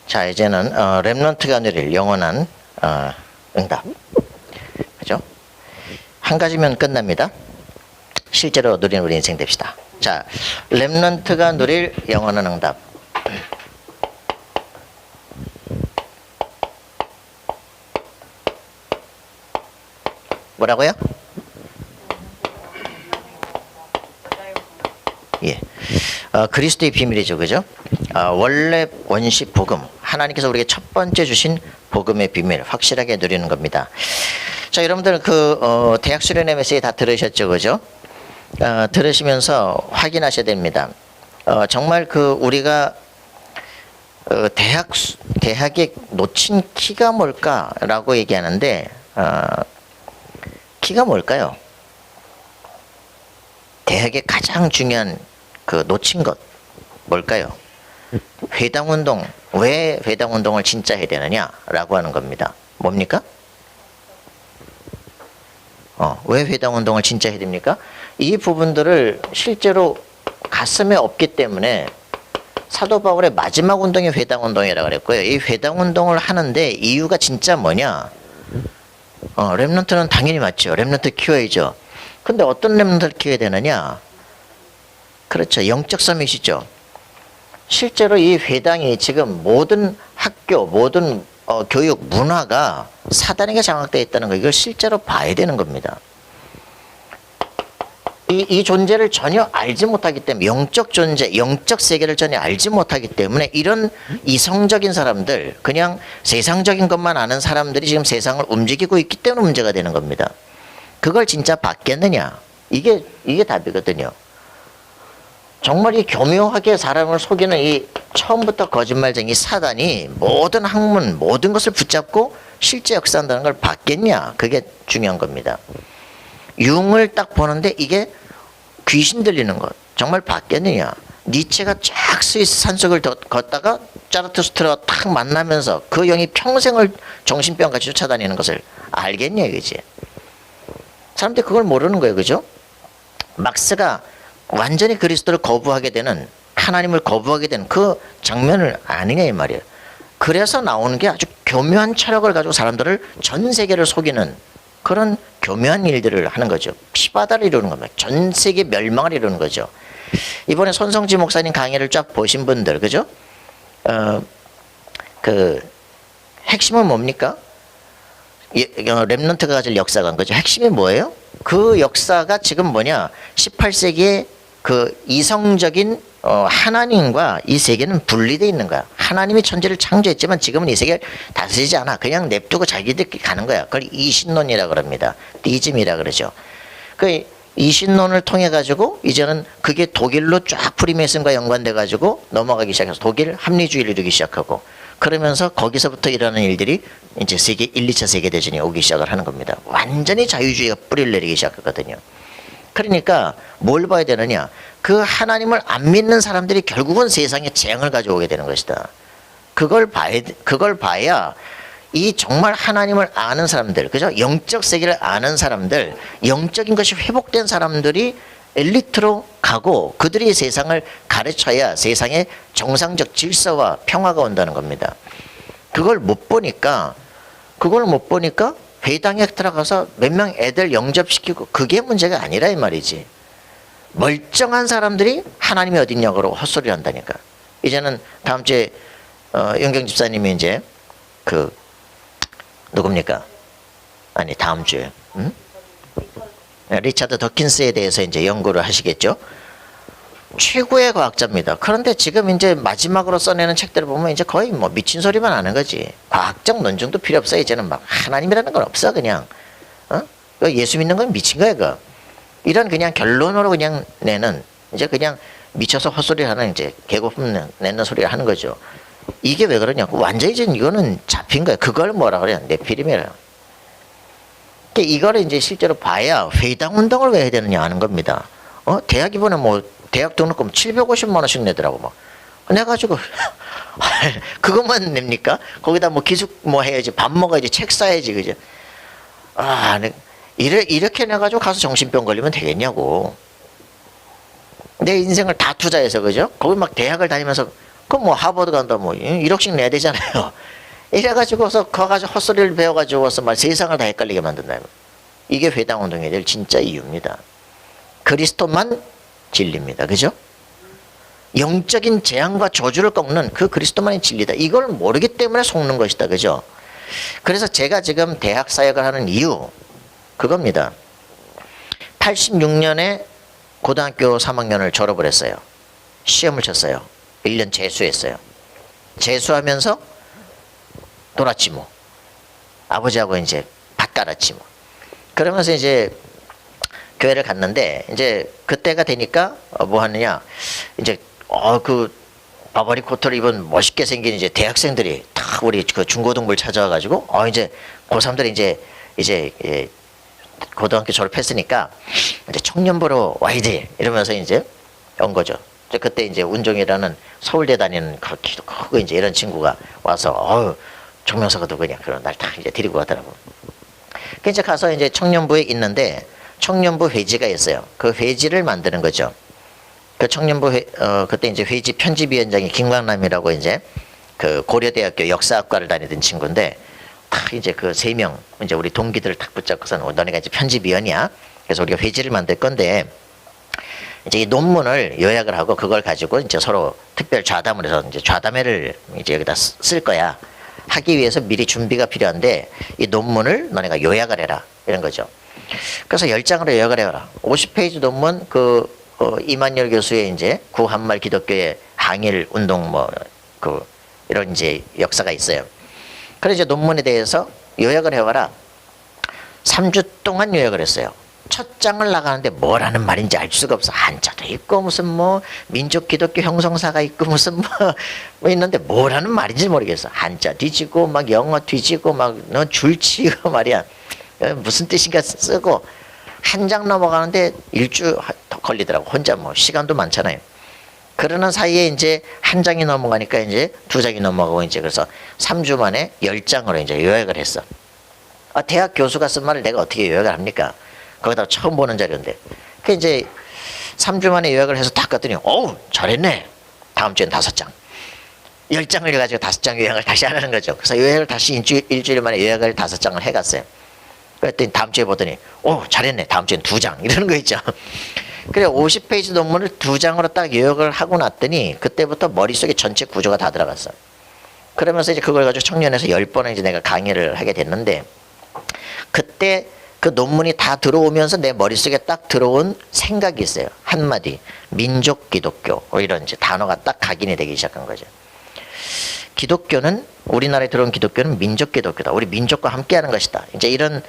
자, 이제는 렘넌트가 누릴 영원한 응답. 그죠? 한 가지면 끝납니다. 실제로 누리는 우리 인생 됩시다. 자, 렘넌트가 누릴 영원한 응답. 뭐라고요? 예, 그리스도의 비밀이죠, 그죠? 원래 원시 복음, 하나님께서 우리에게 첫 번째 주신 복음의 비밀 확실하게 누리는 겁니다. 자, 여러분들 대학 수련 MSA 다 들으셨죠, 그죠? 들으시면서 확인하셔야 됩니다. 정말 우리가 대학에 놓친 키가 뭘까라고 얘기하는데 키가 뭘까요? 대학의 가장 중요한 놓친 것 뭘까요? 회당운동. 왜 회당운동을 진짜 해야 되느냐라고 하는 겁니다. 뭡니까? 왜 회당운동을 진짜 해야 됩니까? 이 부분들을 실제로 가슴에 없기 때문에 사도 바울의 마지막 운동이 회당운동이라고 그랬고요. 이 회당운동을 하는데 이유가 진짜 뭐냐? 렘넌트는 당연히 맞죠. 렘넌트 키워야죠. 근데 어떤 렘넌트를 키워야 되느냐? 그렇죠. 영적 서밋이죠. 실제로 이 회당이 지금 모든 학교, 모든 교육 문화가 사단에게 장악되어 있다는 거, 이걸 실제로 봐야 되는 겁니다. 이 존재를 전혀 알지 못하기 때문에, 영적 존재, 영적 세계를 전혀 알지 못하기 때문에 이런 이성적인 사람들, 그냥 세상적인 것만 아는 사람들이 지금 세상을 움직이고 있기 때문에 문제가 되는 겁니다. 그걸 진짜 받겠느냐? 이게 답이거든요. 정말 이 교묘하게 사람을 속이는 이 처음부터 거짓말쟁이 사단이 모든 학문, 모든 것을 붙잡고 실제 역사한다는 걸 받겠냐? 그게 중요한 겁니다. 융을 딱 보는데 이게 귀신 들리는 것 정말 받겠느냐? 니체가 쫙 스위스 산속을 걷다가 자라투스트라와 딱 만나면서 그 영이 평생을 정신병같이 쫓아다니는 것을 알겠냐 이거지. 사람들이 그걸 모르는 거예요. 그죠? 막스가 완전히 그리스도를 거부하게 되는, 하나님을 거부하게 되는 그 장면을 아느냐 이 말이에요. 그래서 나오는 게 아주 교묘한 철학을 가지고 사람들을 전 세계를 속이는 그런 교묘한 일들을 하는 거죠. 피바다를 이루는 겁니다. 전 세계 멸망을 이루는 거죠. 이번에 손성지 목사님 강의를 쫙 보신 분들, 그죠? 핵심은 뭡니까? 렘넌트가 가질 역사관, 그죠? 핵심이 뭐예요? 그 역사가 지금 뭐냐? 18세기에 이성적인 하나님과 이 세계는 분리되어 있는 거야. 하나님이 천지를 창조했지만 지금은 이 세계를 다스리지 않아. 그냥 냅두고 자기들끼리 가는 거야. 그걸 이신론이라고 그럽니다. 디즘이라 그러죠. 그 이신론을 통해 가지고 이제는 그게 독일로 쫙 프리메이슨과 연관돼 가지고 넘어가기 시작해서 독일 합리주의를 이루기 시작하고, 그러면서 거기서부터 일어나는 일들이 이제 세계 1, 2차 세계대전이 오기 시작을 하는 겁니다. 완전히 자유주의가 뿌리를 내리기 시작하거든요. 그러니까 뭘 봐야 되느냐? 그 하나님을 안 믿는 사람들이 결국은 세상에 재앙을 가져오게 되는 것이다. 그걸 봐야 이 정말 하나님을 아는 사람들, 그죠? 영적 세계를 아는 사람들, 영적인 것이 회복된 사람들이 엘리트로 가고 그들이 세상을 가르쳐야 세상에 정상적 질서와 평화가 온다는 겁니다. 그걸 못 보니까 회당에 들어가서 몇 명 애들 영접시키고 그게 문제가 아니라 이 말이지. 멀쩡한 사람들이 하나님이 어딨냐고 헛소리를 한다니까. 이제는 다음 주에 영경 집사님이 이제 누굽니까? 아니 다음 주에 리차드 더킨스에 대해서 이제 연구를 하시겠죠. 최고의 과학자입니다. 그런데 지금 이제 마지막으로 써내는 책들을 보면 이제 거의 뭐 미친 소리만 하는 거지. 과학적 논증도 필요 없어. 이제는 막 하나님이라는 건 없어. 그냥 예수 믿는 건 미친 거야. 이런 그냥 결론으로 그냥 내는, 이제 그냥 미쳐서 헛소리를 하는, 이제 개고품 내는 소리를 하는 거죠. 이게 왜 그러냐고. 완전히 이제 이거는 잡힌 거야. 그걸 뭐라 그래요? 네피림이라. 이거를 이제 실제로 봐야 회당 운동을 왜 해야 되느냐 하는 겁니다. 대학 이번에 뭐 대학 등록금 750만 원씩 내더라고. 막 내가지고 그것만 냅니까? 거기다 뭐 기숙 뭐 해야지, 밥 먹어야지, 책 사야지, 그죠? 이렇게 내가지고 가서 정신병 걸리면 되겠냐고. 내 인생을 다 투자해서, 그죠? 거기 막 대학을 다니면서 그럼 뭐 하버드 간다 뭐 1억씩 내야 되잖아요. 이래가지고서 거가지고 헛소리를 배워가지고서 막 세상을 다 헷갈리게 만든다. 이게 회당 운동이 될 진짜 이유입니다. 그리스도만 진리입니다. 그죠? 영적인 재앙과 저주를 꺾는 그 그리스도만이 진리다. 이걸 모르기 때문에 속는 것이다. 그죠? 그래서 제가 지금 대학 사역을 하는 이유 그겁니다. 86년에 고등학교 3학년을 졸업을 했어요. 시험을 쳤어요. 1년 재수했어요. 재수하면서 놀았지 뭐. 아버지하고 이제 밭 갈았지 뭐. 그러면서 이제 교회를 갔는데 이제 그때가 되니까 뭐 하느냐 이제 그 바바리 코트를 입은 멋있게 생긴 이제 대학생들이 다 우리 그 중고등부를 찾아와 가지고 이제 고3들이 이제 고등학교 졸업했으니까 이제 청년부로 와야 돼 이러면서 이제 온 거죠. 그때 이제 운종이라는 서울대 다니는 키도 크고 이제 이런 친구가 와서 정명석도 누구냐 그런 날 다 이제 데리고 가더라고. 그 이제 가서 이제 청년부에 있는데 청년부 회지가 있어요. 그 회지를 만드는 거죠. 그 청년부 그때 이제 회지 편집위원장이 김광남이라고 이제 그 고려대학교 역사학과를 다니던 친구인데 딱 이제 그 3명 이제 우리 동기들을 딱 붙잡고서 너네가 이제 편집위원이야. 그래서 우리가 회지를 만들 건데 이제 이 논문을 요약을 하고 그걸 가지고 이제 서로 특별 좌담을 해서 이제 좌담회를 이제 여기다 쓸 거야. 하기 위해서 미리 준비가 필요한데 이 논문을 너네가 요약을 해라 이런 거죠. 그래서 10장으로 요약을 해라. 50페이지 논문 이만열 교수의 이제 구한말 기독교의 항일 운동 이런 이제 역사가 있어요. 그래서 이제 논문에 대해서 요약을 해와라. 3주 동안 요약을 했어요. 첫 장을 나가는데 뭐라는 말인지 알 수가 없어. 한자도 있고 무슨 민족 기독교 형성사가 있고 무슨 뭐 있는데 뭐라는 말인지 모르겠어. 한자 뒤지고 막 영어 뒤지고 막 너 줄치고 말이야. 무슨 뜻인가 쓰고 한 장 넘어가는데 일주일 걸리더라고. 혼자 시간도 많잖아요. 그러는 사이에 이제 한 장이 넘어가니까 이제 2장이 넘어가고 이제 그래서 3주 만에 10장으로 이제 요약을 했어. 대학 교수가 쓴 말을 내가 어떻게 요약을 합니까? 거기다 처음 보는 자료인데. 그 이제 3주 만에 요약을 해서 딱 갔더니 잘했네. 다음 주엔 5장. 10장을 해가지고 5장 요약을 다시 하라는 거죠. 그래서 요약을 다시 일주일 만에 요약을 5장을 해갔어요. 그랬더니 다음 주에 보더니 잘했네. 다음 주엔 2장 이러는 거 있죠. 그래 50페이지 논문을 2장으로 딱 요약을 하고 났더니 그때부터 머릿속에 전체 구조가 다 들어갔어. 그러면서 이제 그걸 가지고 청년에서 10번을 이제 내가 강의를 하게 됐는데 그때 그 논문이 다 들어오면서 내 머릿속에 딱 들어온 생각이 있어요. 한마디 민족 기독교 이런 이제 단어가 딱 각인이 되기 시작한 거죠. 기독교는 우리나라에 들어온 기독교는 민족 기독교다. 우리 민족과 함께하는 것이다. 이제 이런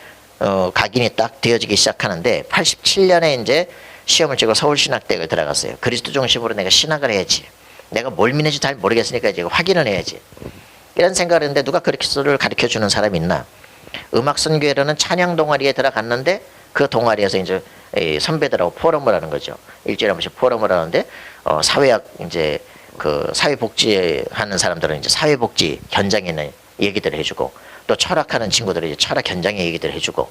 각인이 딱 되어지기 시작하는데 87년에 이제 시험을 치고 서울신학대학을 들어갔어요. 그리스도 중심으로 내가 신학을 해야지. 내가 뭘 믿는지 잘 모르겠으니까 이제 확인을 해야지. 이런 생각을 했는데 누가 그리스도를 가르쳐주는 사람이 있나? 음악선교회라는 찬양 동아리에 들어갔는데 그 동아리에서 이제 선배들하고 포럼을 하는 거죠. 일주일에 한 번씩 포럼을 하는데 사회학 이제 그 사회복지 하는 사람들은 이제 사회복지 현장에 있는 얘기들을 해주고 또 철학하는 친구들은 이제 철학 현장의 얘기들을 해주고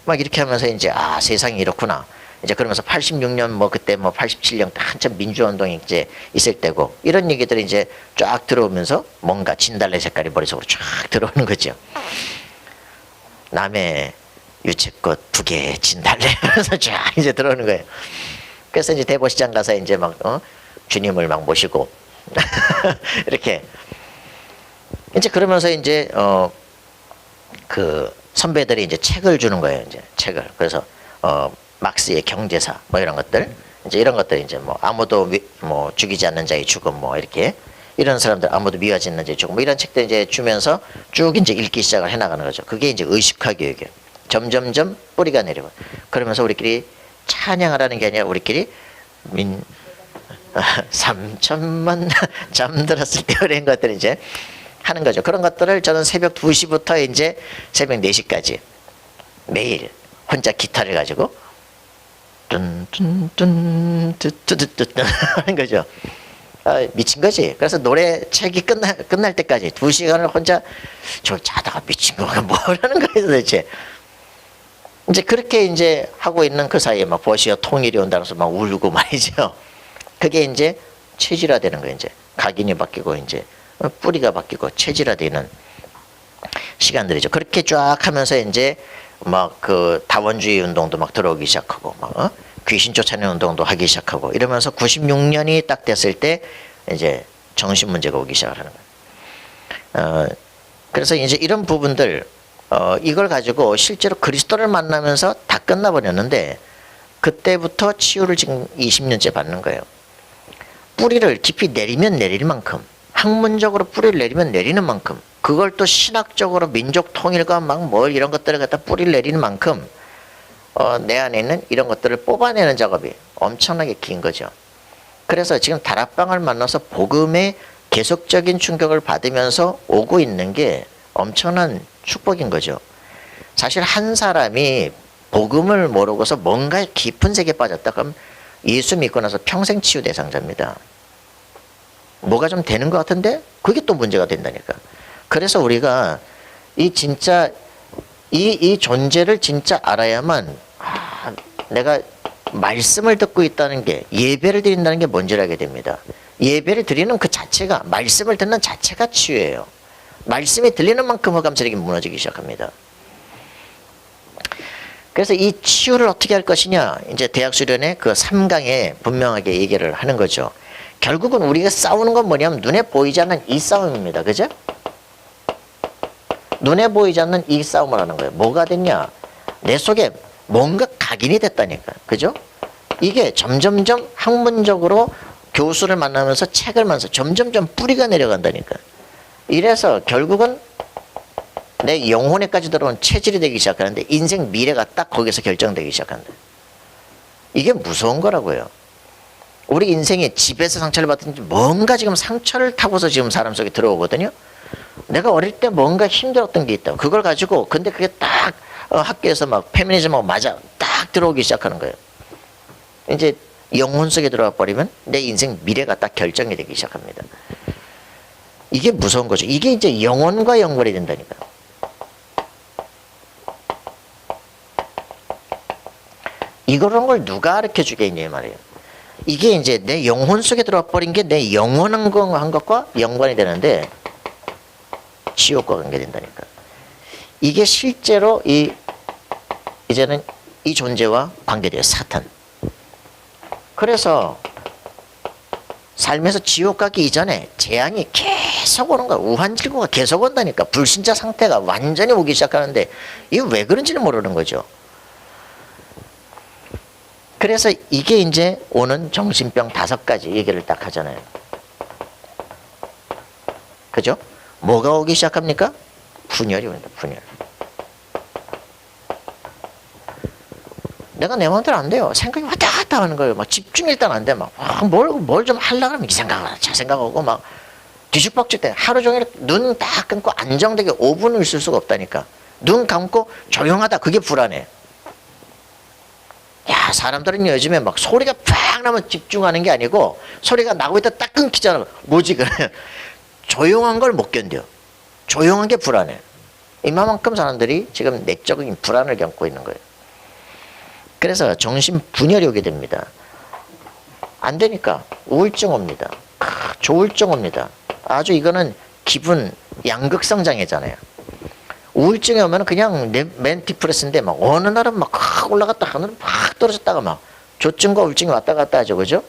막 이렇게 하면서 이제 세상이 이렇구나. 이제 그러면서 86년 그때 87년 한참 민주운동이 이제 있을 때고 이런 얘기들이 이제 쫙 들어오면서 뭔가 진달래 색깔이 머릿속으로 쫙 들어오는 거죠. 남의 유채꽃 부개 진달래 하면서 쫙 이제 들어오는 거예요. 그래서 이제 대보시장 가서 이제 주님을 모시고 이렇게 이제 그러면서 이제 그 선배들이 이제 책을 주는 거예요. 이제 책을. 그래서 막스의 경제사 이런 것들 이제 이런 것들 이제 아무도 죽이지 않는 자의 죽음 이렇게 이런 사람들 아무도 미워하지 않는 자의 죽음 이런 책들 이제 주면서 쭉 이제 읽기 시작을 해나가는 거죠. 그게 이제 의식화 교육이에요. 점점점 뿌리가 내려가. 그러면서 우리끼리 찬양하라는 게 아니라 우리끼리 3천만 잠들었을 때 이런 것들 이제 하는 거죠. 그런 것들을 저는 새벽 2시부터 이제 새벽 4시까지 매일 혼자 기타를 가지고 뚠뚠뚠 뚜뚜뚜뚜 하는 거죠. 미친 거지. 그래서 노래 책이 끝날 때까지 2시간을 혼자 자다가 미친 거가 뭐라는 거예요 도대체. 이제 그렇게 이제 하고 있는 그 사이에 버시어 통일이 온다면서 울고 말이죠. 그게 이제 체질화되는 거예요. 이제 각인이 바뀌고 이제 뿌리가 바뀌고 체질화되는 시간들이죠. 그렇게 쫙 하면서 이제 막 그 다원주의 운동도 막 들어오기 시작하고 막 귀신 쫓아내는 운동도 하기 시작하고 이러면서 96년이 딱 됐을 때 이제 정신 문제가 오기 시작하는 거예요. 그래서 이제 이런 부분들 이걸 가지고 실제로 그리스도를 만나면서 다 끝나버렸는데 그때부터 치유를 지금 20년째 받는 거예요. 뿌리를 깊이 내리면 내릴 만큼 학문적으로 뿌리를 내리면 내리는 만큼 그걸 또 신학적으로 민족 통일과 막 뭘 이런 것들을 갖다 뿌리를 내리는 만큼 내 안에 있는 이런 것들을 뽑아내는 작업이 엄청나게 긴 거죠. 그래서 지금 다락방을 만나서 복음의 계속적인 충격을 받으면서 오고 있는 게 엄청난 축복인 거죠. 사실 한 사람이 복음을 모르고서 뭔가 깊은 세계에 빠졌다 그럼 예수 믿고 나서 평생 치유 대상자입니다. 뭐가 좀 되는 것 같은데 그게 또 문제가 된다니까. 그래서 우리가 이 진짜 이 존재를 진짜 알아야만 내가 말씀을 듣고 있다는 게 예배를 드린다는 게 뭔지를 알게 됩니다. 예배를 드리는 그 자체가 말씀을 듣는 자체가 치유예요. 말씀이 들리는 만큼 흑암세력이 무너지기 시작합니다. 그래서 이 치유를 어떻게 할 것이냐 이제 대학수련의 그 3강에 분명하게 얘기를 하는 거죠. 결국은 우리가 싸우는 건 뭐냐면 눈에 보이지 않는 이 싸움입니다. 그죠? 눈에 보이지 않는 이 싸움을 하는 거예요. 뭐가 됐냐? 내 속에 뭔가 각인이 됐다니까. 그죠? 이게 점점점 학문적으로 교수를 만나면서 책을 만나서 점점점 뿌리가 내려간다니까. 이래서 결국은 내 영혼에까지 들어온 체질이 되기 시작하는데 인생 미래가 딱 거기서 결정되기 시작한다. 이게 무서운 거라고요. 우리 인생에 집에서 상처를 받든지 뭔가 지금 상처를 타고서 지금 사람 속에 들어오거든요. 내가 어릴 때 뭔가 힘들었던 게 있다. 그걸 가지고 근데 그게 딱 학교에서 막 페미니즘하고 맞아 딱 들어오기 시작하는 거예요. 이제 영혼 속에 들어와 버리면 내 인생 미래가 딱 결정이 되기 시작합니다. 이게 무서운 거죠. 이게 이제 영혼과 연결이 된다니까. 이런 걸 누가 가르쳐 주겠냐 말이에요. 이게 이제 내 영혼 속에 들어와 버린 게 내 영원한 것과 연관이 되는데 지옥과 관계된다니까. 이게 실제로 이제는 이 존재와 관계돼요. 사탄. 그래서 삶에서 지옥 가기 이전에 재앙이 계속 오는 거야. 우한질고가 계속 온다니까. 불신자 상태가 완전히 오기 시작하는데 이게 왜 그런지는 모르는 거죠. 그래서 이게 이제 오는 정신병 5가지 얘기를 딱 하잖아요. 그죠? 뭐가 오기 시작합니까? 분열이 옵니다. 분열. 내가 내 마음대로 안 돼요. 생각이 왔다 갔다 하는 거예요. 막 집중이 일단 안 돼. 막 뭘 좀 하려고 하면 이 생각하고 저 생각하고 막 뒤죽박죽 돼. 하루 종일 눈 딱 감고 안정되게 5분을 있을 수가 없다니까. 눈 감고 조용하다. 그게 불안해. 야, 사람들은 요즘에 막 소리가 팍 나면 집중하는 게 아니고 소리가 나고 있다 딱 끊기잖아. 뭐지 그래. 조용한 걸 못 견뎌. 조용한 게 불안해. 이만큼 사람들이 지금 내적인 불안을 겪고 있는 거예요. 그래서 정신 분열이 오게 됩니다. 안 되니까 우울증 옵니다. 조울증 옵니다. 아주 이거는 기분 양극성 장애잖아요. 우울증이 오면 그냥 맨 디프레스인데 막 어느 날은 막 올라갔다 하늘은 막 떨어졌다가 막 조증과 우울증이 왔다 갔다 하죠. 그죠?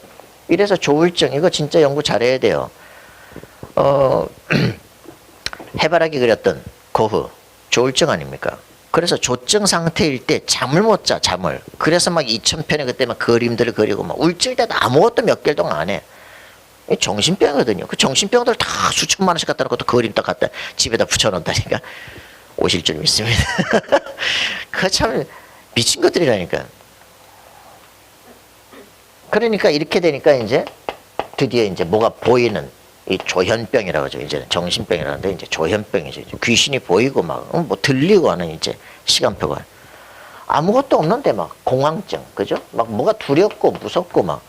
이래서 조울증 이거 진짜 연구 잘해야 돼요. 해바라기 그렸던 고흐 조울증 아닙니까? 그래서 조증 상태일 때 잠을 못 자. 잠을. 그래서 막 2000편의 그때 막 그림들을 그리고 막 울증 때도 아무것도 몇 개월 동안 안 해. 정신병이거든요. 그 정신병들 다 수천만 원씩 갖다 놓고 또 그림 딱 갖다 집에다 붙여놓는다니까. 오실 줄 믿습니다. 그 참 미친 것들이라니까. 그러니까 이렇게 되니까 이제 드디어 이제 뭐가 보이는 이 조현병이라고 하죠. 이제 정신병이라는데 이제 조현병이죠. 이제 귀신이 보이고 막 뭐 들리고 하는 이제 시간표가 아무것도 없는데 막 공황증, 그죠? 막 뭐가 두렵고 무섭고 막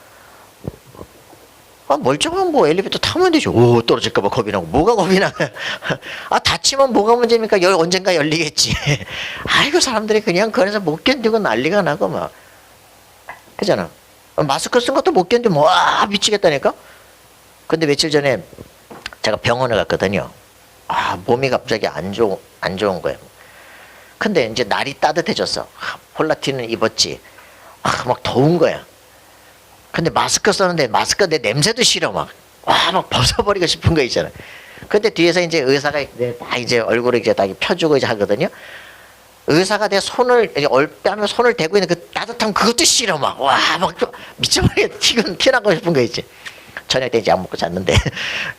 멀쩡한 뭐 엘리베이터 타면 되죠. 오 떨어질까봐 겁이 나고 뭐가 겁이 나? 다치면 뭐가 문제입니까? 언젠가 열리겠지. 아이고 사람들이 그냥 그래서 못 견디고 난리가 나고 막 그잖아. 마스크 쓴 것도 못 견디면 와 미치겠다니까. 근데 며칠 전에 제가 병원에 갔거든요. 몸이 갑자기 안 좋은 거예요. 근데 이제 날이 따뜻해졌어. 폴라티는 입었지. 막 더운 거야. 근데 마스크 썼는데 마스크 내 냄새도 싫어 막. 막 벗어버리고 싶은 거 있잖아. 근데 뒤에서 이제 의사가 다 이제 얼굴을 이제 딱 펴주고 이제 하거든요. 의사가 내 손을 뺨에 손을 대고 있는 그 따뜻함 그것도 싫어 막. 막 미쳐버리게 튀나고 싶은 거 있지. 저녁 때 이제 안 먹고 잤는데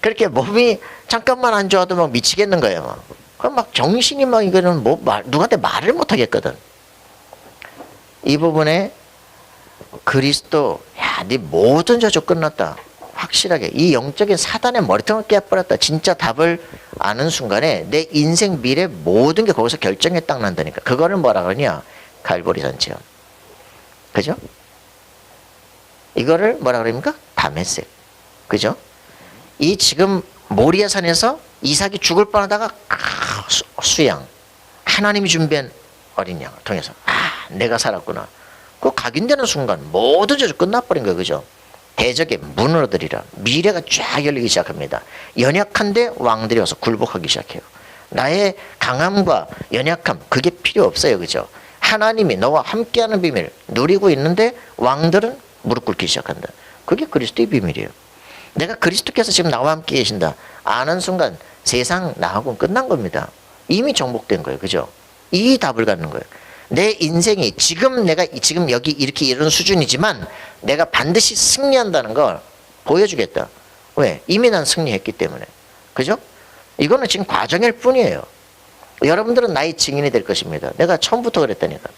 그렇게 몸이 잠깐만 안 좋아도 막 미치겠는 거예요. 막. 그럼 막 정신이 막 이거는 누구한테 말을 못 하겠거든. 이 부분에 그리스도 네 모든 저주 끝났다. 확실하게 이 영적인 사단의 머리통을 깨버렸다. 진짜 답을 아는 순간에 내 인생 미래 모든 게 거기서 결정에 딱 난다니까. 그거를 뭐라 그러냐? 갈보리 산체험. 그죠? 이거를 뭐라 그럽니까? 다메섹. 그죠? 이 지금 모리아산에서 이삭이 죽을 뻔하다가 수양. 하나님이 준비한 어린 양을 통해서 내가 살았구나. 그 각인되는 순간 모든 저주 끝나버린 거예요. 그죠? 대적의 문으로들이라 미래가 쫙 열리기 시작합니다. 연약한데 왕들이 와서 굴복하기 시작해요. 나의 강함과 연약함 그게 필요 없어요. 그죠? 하나님이 너와 함께하는 비밀 누리고 있는데 왕들은 무릎 꿇기 시작한다. 그게 그리스도의 비밀이에요. 내가 그리스도께서 지금 나와 함께 계신다 아는 순간 세상 나하고는 끝난 겁니다. 이미 정복된 거예요. 그죠? 이 답을 갖는 거예요. 내 인생이 내가 지금 여기 이렇게 이런 수준이지만 내가 반드시 승리한다는 걸 보여주겠다. 왜? 이미 난 승리했기 때문에. 그죠? 이거는 지금 과정일 뿐이에요. 여러분들은 나의 증인이 될 것입니다. 내가 처음부터 그랬다니까.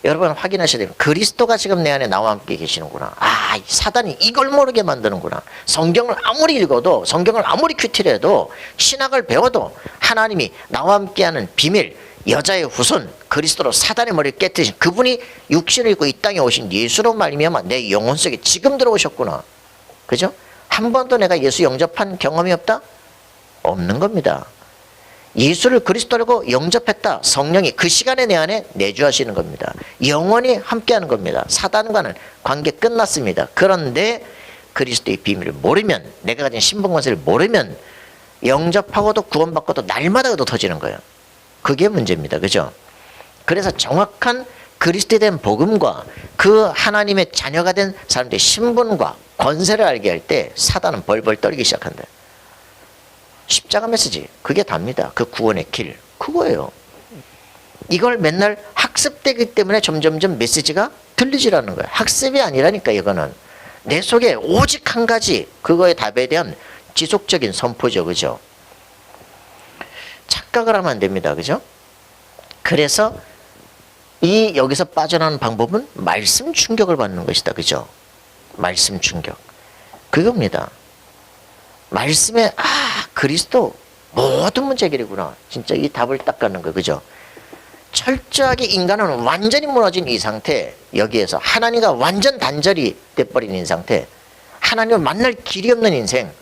여러분 확인하셔야 됩니다. 그리스도가 지금 내 안에 나와 함께 계시는구나. 사단이 이걸 모르게 만드는구나. 성경을 아무리 읽어도 성경을 아무리 큐티해도 신학을 배워도 하나님이 나와 함께하는 비밀 여자의 후손 그리스도로 사단의 머리를 깨뜨리신 그분이 육신을 입고 이 땅에 오신 예수로 말미암아 내 영혼 속에 지금 들어오셨구나. 그죠? 한 번도 내가 예수 영접한 경험이 없다? 없는 겁니다. 예수를 그리스도라고 영접했다. 성령이 그 시간에 내 안에 내주하시는 겁니다. 영원히 함께하는 겁니다. 사단과는 관계 끝났습니다. 그런데 그리스도의 비밀을 모르면 내가 가진 신분관세를 모르면 영접하고도 구원받고도 날마다 도 터지는 거예요. 그게 문제입니다. 그죠? 그래서 정확한 그리스도에 대한 복음과 그 하나님의 자녀가 된 사람들의 신분과 권세를 알게 할 때 사단은 벌벌 떨기 시작한다. 십자가 메시지 그게 답니다. 그 구원의 길 그거예요. 이걸 맨날 학습되기 때문에 점점점 메시지가 들리질 않는 거예요. 학습이 아니라니까. 이거는 내 속에 오직 한 가지 그거의 답에 대한 지속적인 선포죠. 그죠? 착각을 하면 안 됩니다. 그죠? 그래서 여기서 빠져나오는 방법은 말씀 충격을 받는 것이다. 그죠? 말씀 충격 그겁니다. 말씀에 그리스도 모든 문제 해결이구나. 진짜 이 답을 딱 갖는 거예요. 그죠? 철저하게 인간은 완전히 무너진 이 상태, 여기에서 하나님과 완전 단절이 돼버린 이 상태, 하나님을 만날 길이 없는 인생,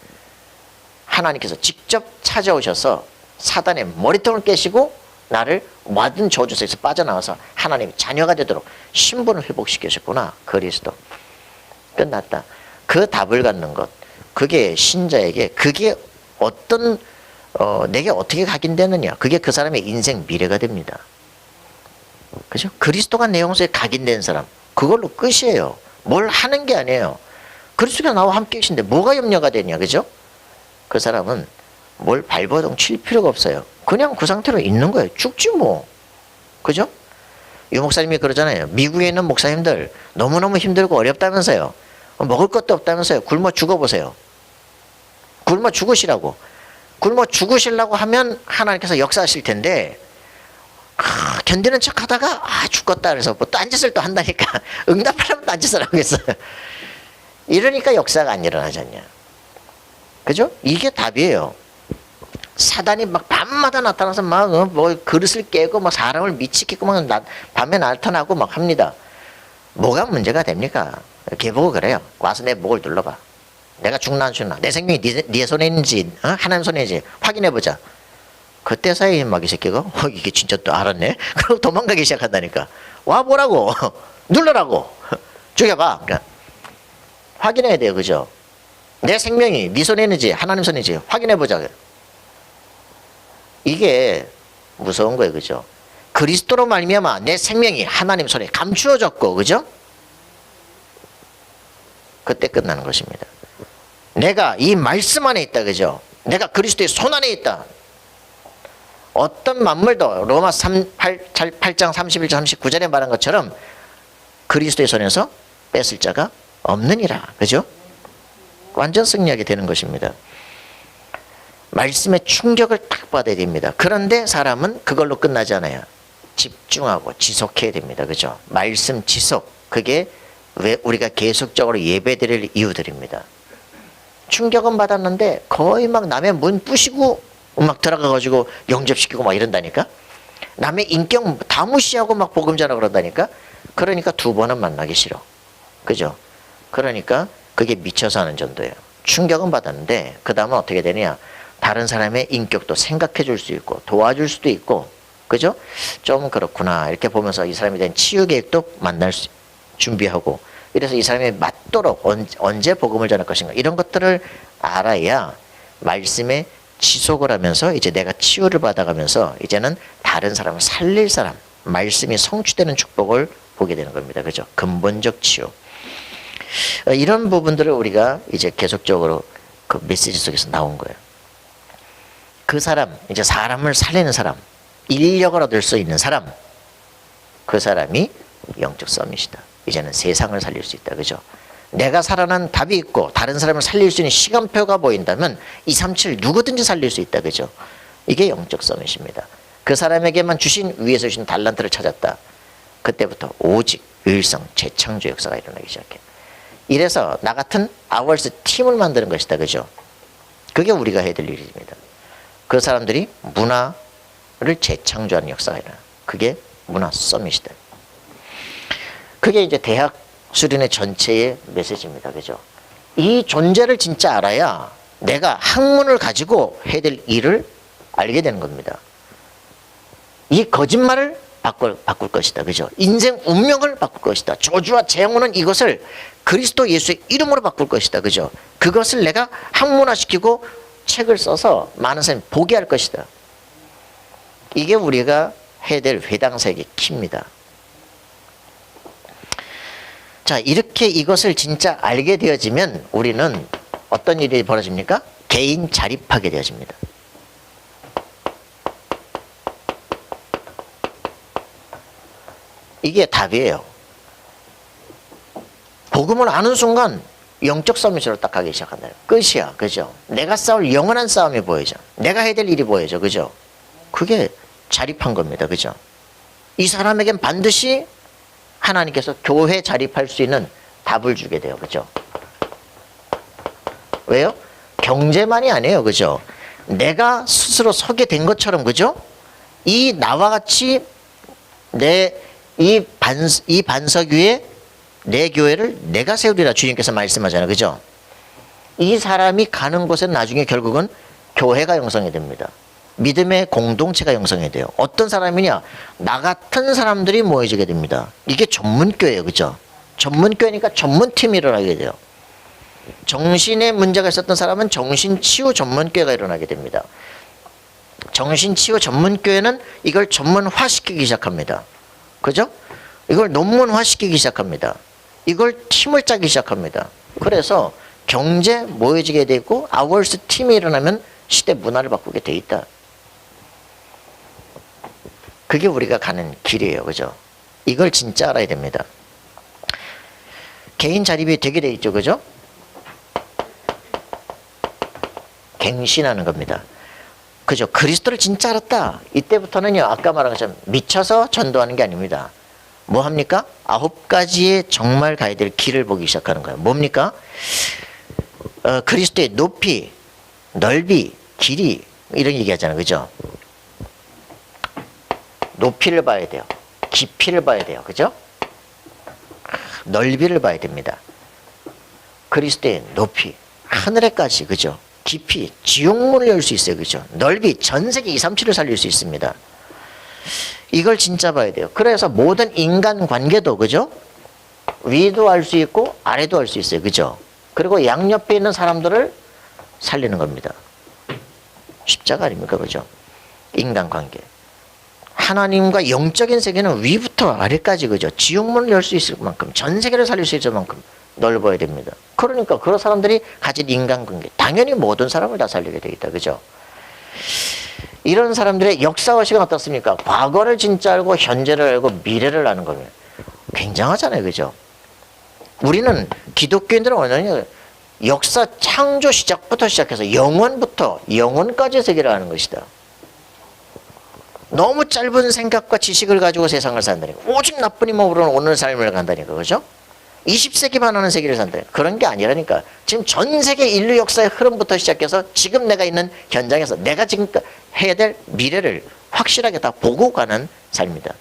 하나님께서 직접 찾아오셔서 사단의 머리통을 깨시고 나를 모든 저주에서 빠져나와서 하나님의 자녀가 되도록 신분을 회복시키셨구나. 그리스도. 끝났다. 그 답을 갖는 것, 그게 신자에게 그게 내게 어떻게 각인되느냐, 그게 그 사람의 인생 미래가 됩니다. 그죠? 그리스도가 내 영혼에 각인된 사람, 그걸로 끝이에요. 뭘 하는 게 아니에요. 그리스도가 나와 함께 계신데 뭐가 염려가 되냐. 그죠? 그 사람은 뭘 발버둥 칠 필요가 없어요. 그냥 그 상태로 있는 거예요. 죽지 뭐. 그죠? 유 목사님이 그러잖아요. 미국에 있는 목사님들 너무너무 힘들고 어렵다면서요. 먹을 것도 없다면서요. 굶어 죽어보세요. 굶어 죽으시라고. 굶어 죽으시려고 하면 하나님께서 역사하실 텐데 견디는 척 하다가 죽겠다 그래서 뭐 딴 짓을 또 한다니까. 응답하려면 딴 짓을 하겠어요. 이러니까 역사가 안 일어나지 않냐. 그죠? 이게 답이에요. 사단이 막 밤마다 나타나서 막 뭐 그릇을 깨고 막 사람을 미치겠고 막 밤에 나타나고 막 합니다. 뭐가 문제가 됩니까? 걔보고 그래요. 와서 내 목을 눌러봐. 내가 죽나 안 죽나. 내 생명이 네 손에 있는지 하나님 손에 있는지 확인해보자. 그때 사이에 막 이 새끼가 이게 진짜 또 알았네. 그러고 도망가기 시작한다니까. 와보라고. 눌러라고. 죽여봐. 그러니까 확인해야 돼요. 그죠? 내 생명이 네 손에 있는지 하나님 손에 있는지 확인해 보자. 이게 무서운 거예요. 그죠? 그리스도로 말미암아 내 생명이 하나님 손에 감추어졌고, 그죠? 그때 끝나는 것입니다. 내가 이 말씀 안에 있다. 그죠? 내가 그리스도의 손 안에 있다. 어떤 만물도 로마 8장 31절 39절에 말한 것처럼 그리스도의 손에서 뺏을 자가 없느니라. 그죠? 완전 승리하게 되는 것입니다. 말씀의 충격을 딱 받아야 됩니다. 그런데 사람은 그걸로 끝나지 않아요. 집중하고 지속해야 됩니다. 그죠? 말씀 지속. 그게 왜 우리가 계속적으로 예배드릴 이유들입니다. 충격은 받았는데 거의 막 남의 문 부시고 막 들어가가지고 영접시키고 막 이런다니까. 남의 인격 다 무시하고 막 복음 전하고 그런다니까. 그러니까 두 번은 만나기 싫어. 그죠? 그러니까 그게 미쳐서 하는 전도예요. 충격은 받았는데 그 다음은 어떻게 되느냐. 다른 사람의 인격도 생각해 줄 수 있고 도와줄 수도 있고, 그죠? 좀 그렇구나 이렇게 보면서 이 사람에 대한 치유 계획도 준비하고, 이래서 이 사람이 맞도록 언제 복음을 전할 것인가 이런 것들을 알아야 말씀에 지속을 하면서 이제 내가 치유를 받아가면서 이제는 다른 사람을 살릴 사람, 말씀이 성취되는 축복을 보게 되는 겁니다. 그죠? 근본적 치유. 이런 부분들을 우리가 이제 계속적으로 그 메시지 속에서 나온 거예요. 그 사람, 이제 사람을 살리는 사람, 인력을 얻을 수 있는 사람, 그 사람이 영적 서밋이다. 이제는 세상을 살릴 수 있다. 그죠? 내가 살아난 답이 있고 다른 사람을 살릴 수 있는 시간표가 보인다면 237 누구든지 살릴 수 있다. 그죠? 이게 영적 서밋입니다. 그 사람에게만 주신 위에서 주신 달란트를 찾았다. 그때부터 오직 일성 재창조 역사가 일어나기 시작해. 이래서 나 같은 아월스 팀을 만드는 것이다. 그죠? 그게 우리가 해야 될 일입니다. 그 사람들이 문화를 재창조하는 역사가 일어나. 그게 문화 서밋이다. 그게 이제 대학 수련회 전체의 메시지입니다. 그죠? 이 존재를 진짜 알아야 내가 학문을 가지고 해야 될 일을 알게 되는 겁니다. 이 거짓말을 바꿀 것이다. 그죠? 인생 운명을 바꿀 것이다. 저주와 재앙은 이것을 그리스도 예수의 이름으로 바꿀 것이다. 그죠? 그것을 내가 학문화시키고 책을 써서 많은 사람이 보게 할 것이다. 이게 우리가 해야 될 회당사역의 키입니다. 자, 이렇게 이것을 진짜 알게 되어지면 우리는 어떤 일이 벌어집니까? 개인 자립하게 되어집니다. 이게 답이에요. 복음을 아는 순간 영적 서밋으로 딱 가기 시작한다. 끝이야. 그죠? 내가 싸울 영원한 싸움이 보여져. 내가 해야 될 일이 보여져. 그죠? 그게 자립한 겁니다. 그죠? 이 사람에겐 반드시 하나님께서 교회 자립할 수 있는 답을 주게 돼요. 그죠? 왜요? 경제만이 아니에요. 그죠? 내가 스스로 서게 된 것처럼, 그죠? 이 나와 같이 이 반석 위에 내 교회를 내가 세우리라 주님께서 말씀하잖아요. 그죠? 이 사람이 가는 곳은 나중에 결국은 교회가 형성이 됩니다. 믿음의 공동체가 형성이 돼요. 어떤 사람이냐? 나 같은 사람들이 모여지게 됩니다. 이게 전문교회예요. 그죠? 전문교회니까 전문팀이 일어나게 돼요. 정신에 문제가 있었던 사람은 정신치유 전문교회가 일어나게 됩니다. 정신치유 전문교회는 이걸 전문화시키기 시작합니다. 그죠? 이걸 논문화시키기 시작합니다. 이걸 팀을 짜기 시작합니다. 그래서 경제 모여지게 되고 아월스 팀이 일어나면 시대 문화를 바꾸게 돼 있다. 그게 우리가 가는 길이에요. 그죠? 이걸 진짜 알아야 됩니다. 개인 자립이 되게 돼 있죠. 그죠? 갱신하는 겁니다. 그죠? 그리스도를 진짜 알았다. 이때부터는요, 아까 말한 것처럼 미쳐서 전도하는 게 아닙니다. 뭐 합니까? 9가지의 정말 가야 될 길을 보기 시작하는 거예요. 뭡니까? 그리스도의 높이, 넓이, 길이, 이런 얘기 하잖아요. 그죠? 높이를 봐야 돼요. 깊이를 봐야 돼요. 그죠? 넓이를 봐야 됩니다. 그리스도의 높이, 하늘에까지, 그죠? 깊이, 지옥문을 열 수 있어요. 그죠? 넓이, 전 세계 237을 살릴 수 있습니다. 이걸 진짜 봐야 돼요. 그래서 모든 인간 관계도, 그죠? 위도 알 수 있고 아래도 알 수 있어요. 그죠? 그리고 양옆에 있는 사람들을 살리는 겁니다. 십자가 아닙니까? 그죠? 인간관계. 하나님과 영적인 세계는 위부터 아래까지, 그죠? 지옥문을 열 수 있을 만큼, 전 세계를 살릴 수 있을 만큼 넓어야 됩니다. 그러니까 그런 사람들이 가진 인간관계, 당연히 모든 사람을 다 살리게 되어 있다. 그죠? 이런 사람들의 역사의식은 어떻습니까? 과거를 진짜 알고 현재를 알고 미래를 아는 겁니다. 굉장하잖아요. 그죠? 우리는 기독교인들은 뭐냐면 역사 창조 시작부터 시작해서 영원부터 영원까지의 세계를 아는 것이다. 너무 짧은 생각과 지식을 가지고 세상을 산다니까. 오직 나쁜 힘으로는 오늘 삶을 간다니까. 그죠? 20세기만 하는 세계를 산다니까. 그런 게 아니라니까. 지금 전 세계 인류 역사의 흐름부터 시작해서 지금 내가 있는 현장에서 내가 지금 해야 될 미래를 확실하게 다 보고 가는 삶이다.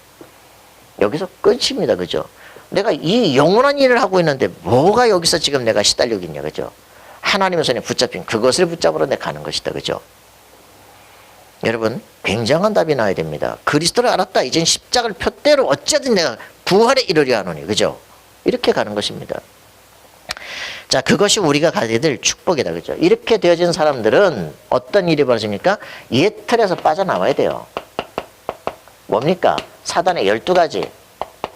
여기서 끝입니다. 그죠? 내가 이 영원한 일을 하고 있는데 뭐가 여기서 지금 내가 시달리고 있냐. 그죠? 하나님의 손에 붙잡힌 그것을 붙잡으러 내가 가는 것이다. 그죠? 여러분, 굉장한 답이 나와야 됩니다. 그리스도를 알았다. 이젠 십자가를 표대로 어쨌든 내가 부활에 이르려 하노니. 그죠? 이렇게 가는 것입니다. 자, 그것이 우리가 가져야 될 축복이다. 그죠? 이렇게 되어진 사람들은 어떤 일이 벌어집니까? 옛 틀에서 빠져나와야 돼요. 뭡니까? 사단의 12가지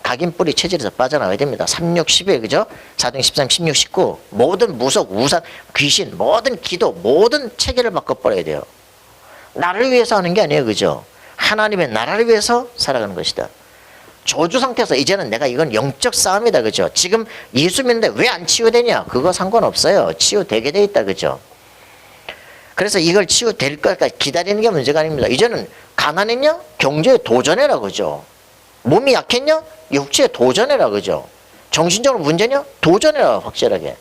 각인뿌리 체질에서 빠져나와야 됩니다. 3, 6, 11, 그죠? 4등 13, 16, 19 모든 무속, 우상, 귀신, 모든 기도, 모든 체계를 바꿔버려야 돼요. 나를 위해서 하는 게 아니에요. 그죠? 하나님의 나라를 위해서 살아가는 것이다. 저주 상태에서 이제는 내가 이건 영적 싸움이다. 그죠? 지금 예수 믿는데 왜 안 치유되냐? 그거 상관없어요. 치유되게 돼 있다. 그죠? 그래서 이걸 치유될 것까지 기다리는 게 문제가 아닙니다. 이제는 가난했냐? 경제에 도전해라. 그죠? 몸이 약했냐? 육체에 도전해라. 그죠? 정신적으로 문제냐? 도전해라. 확실하게.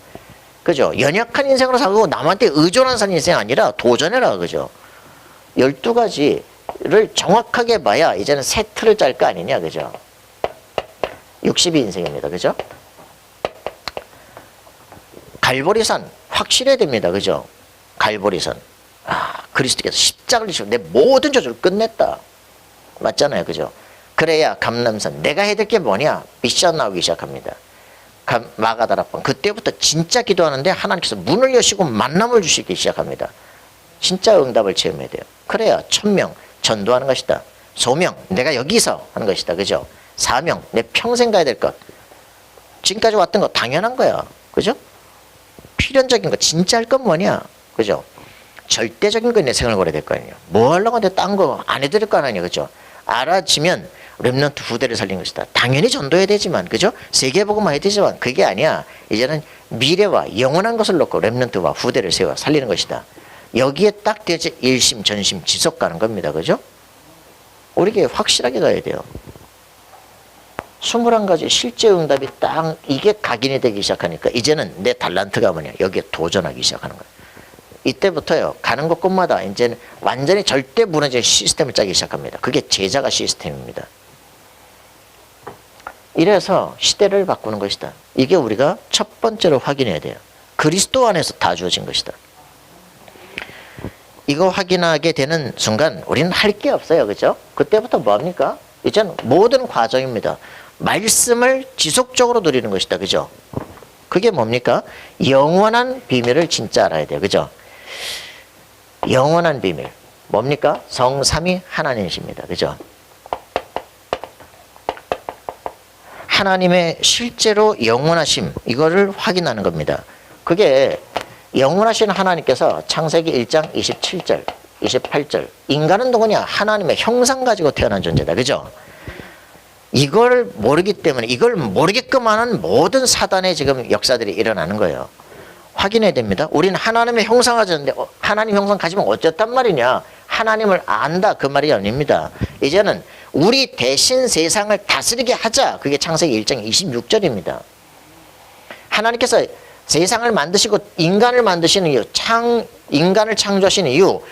그죠? 연약한 인생으로 살고 남한테 의존한 사는 인생 아니라 도전해라. 그죠? 12가지를 정확하게 봐야 이제는 새 틀을 짤 거 아니냐. 그죠? 62인생입니다. 그죠? 갈보리산 확실해야 됩니다. 그죠? 갈보리산. 그리스도께서 십자가를 지시고 내 모든 저주를 끝냈다. 맞잖아요. 그죠? 그래야 감람산. 내가 해야 될 게 뭐냐? 미션 나오기 시작합니다. 마가다락방. 그때부터 진짜 기도하는데 하나님께서 문을 여시고 만남을 주시기 시작합니다. 진짜 응답을 체험해야 돼요. 그래야 1000명 전도하는 것이다. 소명. 내가 여기서 하는 것이다. 그죠? 사명. 내 평생 가야 될 것. 지금까지 왔던 거 당연한 거야. 그죠? 필연적인 거. 진짜 할 건 뭐냐? 그죠? 절대적인 거 내 생각을 걸어야 될 거 아니에요. 뭐 하려고 하는데 딴 거 안 해드릴 거 아니에요. 그죠? 알아지면 렘넌트 후대를 살리는 것이다. 당연히 전도해야 되지만, 그죠? 세계복음화 해야 되지만 그게 아니야. 이제는 미래와 영원한 것을 놓고 렘넌트와 후대를 세워 살리는 것이다. 여기에 딱 되어져 일심 전심 지속 가는 겁니다. 그죠? 우리에게 확실하게 가야 돼요. 21가지 실제 응답이 딱 이게 각인이 되기 시작하니까 이제는 내 달란트가 뭐냐? 여기에 도전하기 시작하는 거예요. 이때부터요. 가는 곳곳마다 이제는 완전히 절대 무너질 시스템을 짜기 시작합니다. 그게 제자가 시스템입니다. 이래서 시대를 바꾸는 것이다. 이게 우리가 첫 번째로 확인해야 돼요. 그리스도 안에서 다 주어진 것이다. 이거 확인하게 되는 순간 우리는 할 게 없어요. 그죠? 그때부터 뭐합니까? 이제는 모든 과정입니다. 말씀을 지속적으로 누리는 것이다. 그죠? 그게 뭡니까? 영원한 비밀을 진짜 알아야 돼요. 그죠? 영원한 비밀. 뭡니까? 성삼위 하나님이십니다. 그죠? 하나님의 실제로 영원하심, 이거를 확인하는 겁니다. 그게 영원하신 하나님께서 창세기 1장 27절, 28절. 인간은 누구냐? 하나님의 형상 가지고 태어난 존재다. 그죠? 이걸 모르기 때문에 이걸 모르게끔 하는 모든 사단의 지금 역사들이 일어나는 거예요. 확인해야 됩니다. 우리는 하나님의 형상 가졌는데 하나님 형상 가지면 어쨌단 말이냐? 하나님을 안다 그 말이 아닙니다. 이제는 우리 대신 세상을 다스리게 하자. 그게 창세기 1장 26절입니다. 하나님께서 세상을 만드시고 인간을 만드시는 이유, 인간을 창조하시는 이유,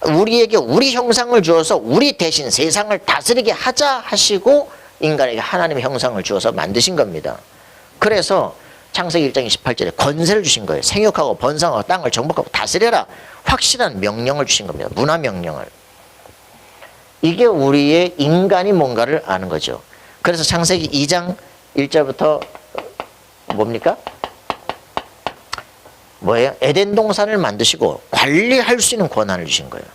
우리에게 우리 형상을 주어서 우리 대신 세상을 다스리게 하자 하시고 인간에게 하나님의 형상을 주어서 만드신 겁니다. 그래서 창세기 1장 28절에 권세를 주신 거예요. 생육하고 번성하고 땅을 정복하고 다스려라. 확실한 명령을 주신 겁니다. 문화 명령을. 이게 우리의 인간이 뭔가를 아는 거죠. 그래서 창세기 2장 1절부터 뭡니까? 뭐예요? 에덴 동산을 만드시고 관리할 수 있는 권한을 주신 거예요.